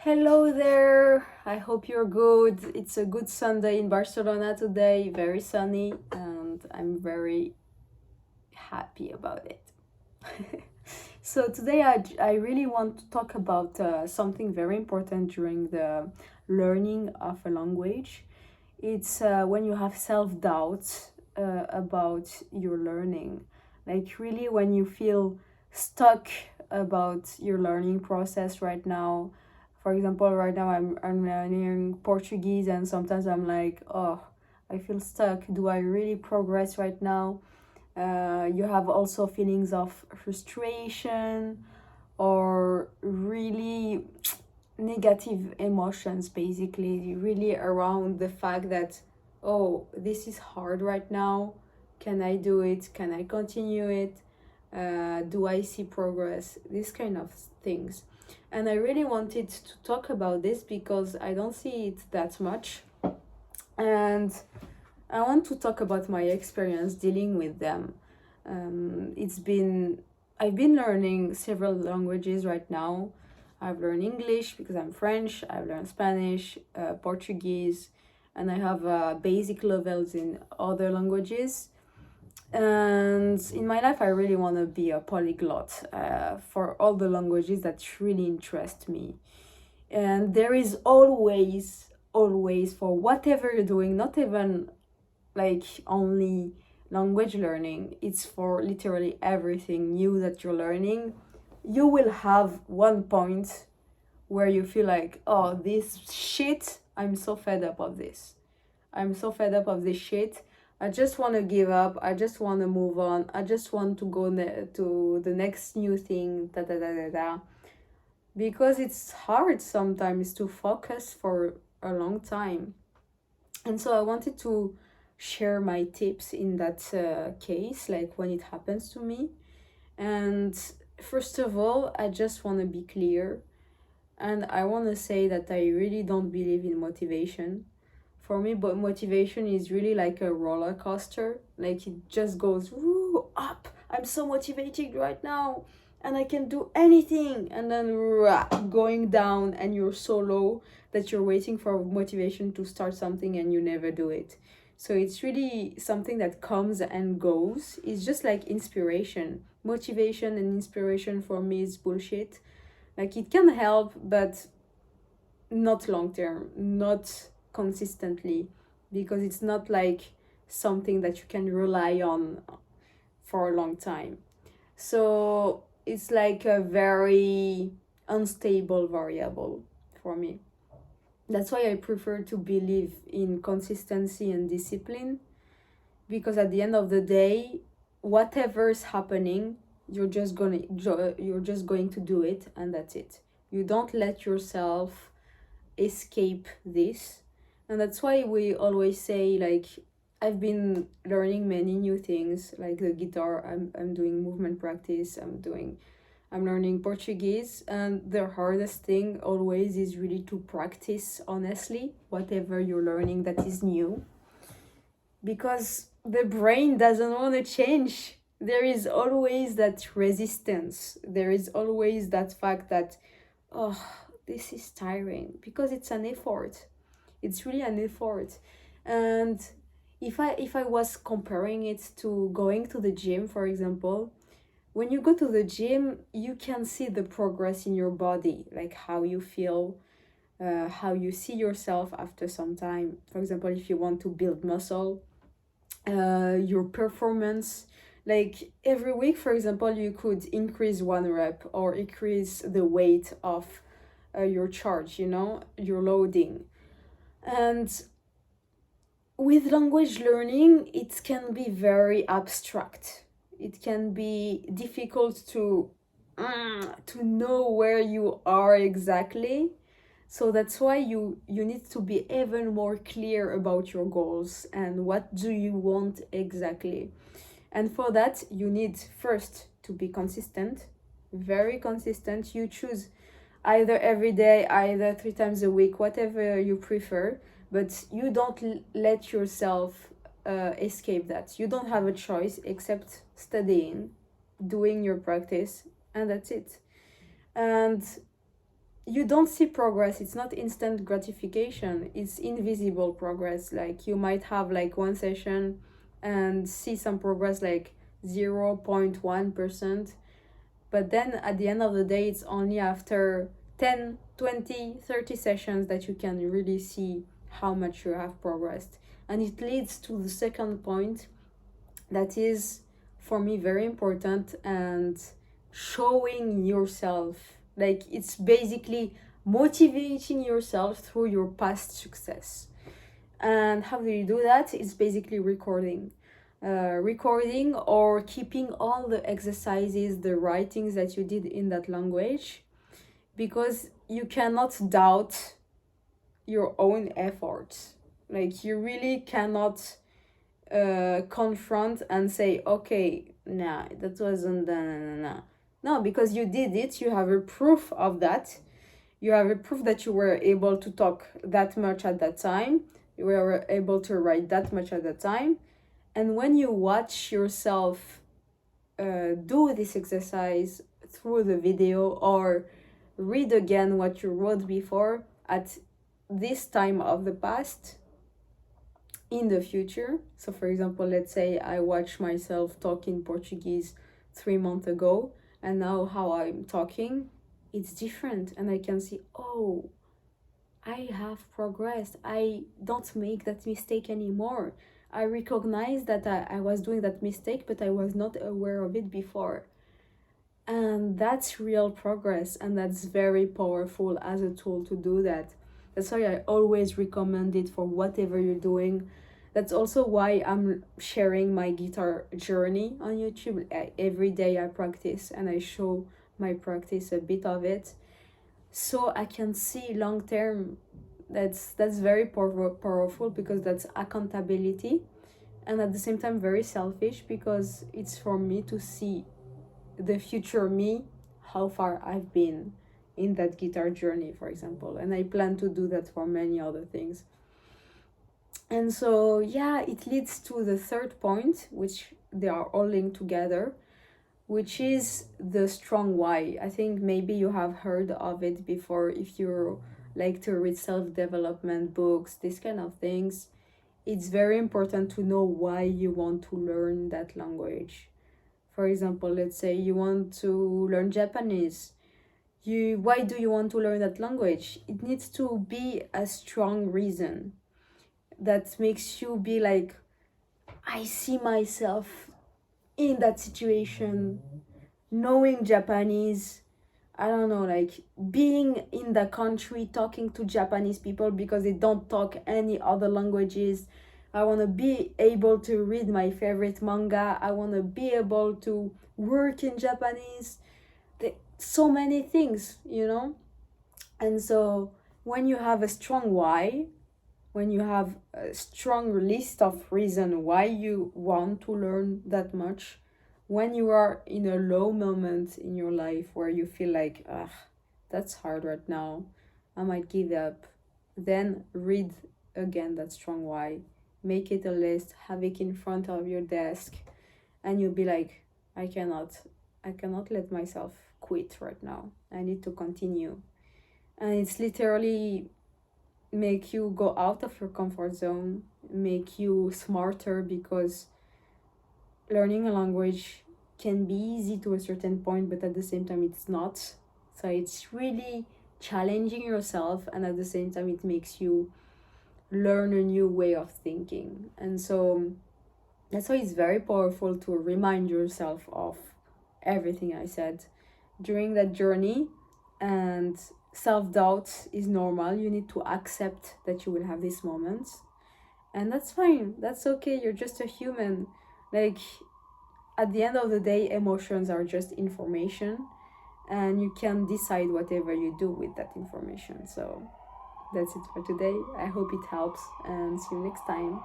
Hello there. I hope you're good. It's a good Sunday in Barcelona today, very sunny, and I'm very happy about it. So, today I really want to talk about something very important during the learning of a language. It's when you have self doubt about your learning. Like, really, when you feel stuck about your learning process right now. For example, right now I'm learning Portuguese, and sometimes I'm like, oh, I feel stuck. Do I really progress right now? You have also feelings of frustration or really negative emotions, basically, really around the fact that, oh, this is hard right now. Can I do it? Can I continue it? Do I see progress? These kind of things. And I really wanted to talk about this because I don't see it that much. And I want to talk about my experience dealing with them. It's been I've been learning several languages right now. I've learned English because I'm French. I've learned Spanish, Portuguese, and I have basic levels in other languages. And in my life, I really want to be a polyglot for all the languages that really interest me. And there is always for whatever you're doing, not even like only language learning, it's for literally everything new that you're learning. You will have one point where you feel like, oh, this shit, I'm so fed up of this. I'm so fed up of this shit. I just want to give up. I just want to move on. I just want to go to the next new thing. Da da da da da. Because it's hard sometimes to focus for a long time. And so I wanted to share my tips in that case, like when it happens to me. And first of all, I just want to be clear. And I want to say that I really don't believe in motivation. For me, but motivation is really like a roller coaster. Like it just goes woo, up. I'm so motivated right now and I can do anything. And then going down, and you're so low that you're waiting for motivation to start something and you never do it. So it's really something that comes and goes. It's just like inspiration. Motivation and inspiration for me is bullshit. Like it can help, but not long term, not consistently, because it's not like something that you can rely on for a long time. So it's like a very unstable variable for me. That's why I prefer to believe in consistency and discipline, because at the end of the day, whatever's happening, you're just going to do it, and that's it. You don't let yourself escape this. And that's why we always say, like, I've been learning many new things, like the guitar. I'm doing movement practice. I'm learning Portuguese, and the hardest thing always is really to practice honestly whatever you're learning that is new, because the brain doesn't want to change. There is always that resistance. There is always that fact that, oh, this is tiring, because it's an effort. It's really an effort. And if I was comparing it to going to the gym, for example, when you go to the gym, you can see the progress in your body, like how you feel, how you see yourself after some time. For example, if you want to build muscle, your performance, like every week, for example, you could increase one rep or increase the weight of your charge, your loading. And with language learning, it can be very abstract. It can be difficult to know where you are exactly. So that's why you need to be even more clear about your goals and what do you want exactly. And for that, you need first to be consistent, very consistent. You choose either every day, either 3 times a week, whatever you prefer, but you don't let yourself escape that. You don't have a choice except studying, doing your practice, and that's it. And you don't see progress. It's not instant gratification, it's invisible progress. Like you might have like one session and see some progress like 0.1%, but then at the end of the day it's only after 10, 20, 30 sessions that you can really see how much you have progressed. And it leads to the second point that is for me very important, and showing yourself. Like it's basically motivating yourself through your past success. And how do you do that? It's basically recording. Recording or keeping all the exercises, the writings that you did in that language, because you cannot doubt your own efforts. Like you really cannot confront and say, okay, nah, that wasn't nah. No, because you did it, you have a proof of that. You have a proof that you were able to talk that much at that time. You were able to write that much at that time. And when you watch yourself do this exercise through the video, or read again what you wrote before at this time of the past, in the future. So for example, let's say I watch myself talk in Portuguese 3 months ago, and now how I'm talking, it's different, and I can see, oh, I have progressed. I don't make that mistake anymore. I recognize that I was doing that mistake, but I was not aware of it before. And that's real progress, and that's very powerful as a tool to do that. That's why I always recommend it for whatever you're doing. That's also why I'm sharing my guitar journey on YouTube. Every day I practice and I show my practice, a bit of it, so I can see long term. That's very powerful, because that's accountability, and at the same time very selfish, because it's for me to see the future me, how far I've been in that guitar journey, for example. And I plan to do that for many other things. And so yeah, it leads to the third point, which they are all linked together, which is the strong why. I think maybe you have heard of it before if you like to read self-development books, these kind of things. It's very important to know why you want to learn that language. For example, let's say you want to learn Japanese. Why do you want to learn that language? It needs to be a strong reason that makes you be like, I see myself in that situation, knowing Japanese. I don't know, like being in the country, talking to Japanese people because they don't talk any other languages. I want to be able to read my favorite manga. I want to be able to work in Japanese. So many things, you know? And so when you have a strong why, when you have a strong list of reasons why you want to learn that much, when you are in a low moment in your life where you feel like, that's hard right now, I might give up, then read again that strong why. Make it a list, have it in front of your desk, and you'll be like, I cannot let myself quit right now. I need to continue. And it's literally make you go out of your comfort zone, make you smarter, because learning a language can be easy to a certain point, but at the same time it's not. So it's really challenging yourself, and at the same time it makes you learn a new way of thinking. And so that's why it's very powerful to remind yourself of everything I said during that journey. And self-doubt is normal. You need to accept that you will have these moments, and that's fine, that's okay. You're just a human. Like at the end of the day, emotions are just information, and you can decide whatever you do with that information. So that's it for today. I hope it helps, and see you next time.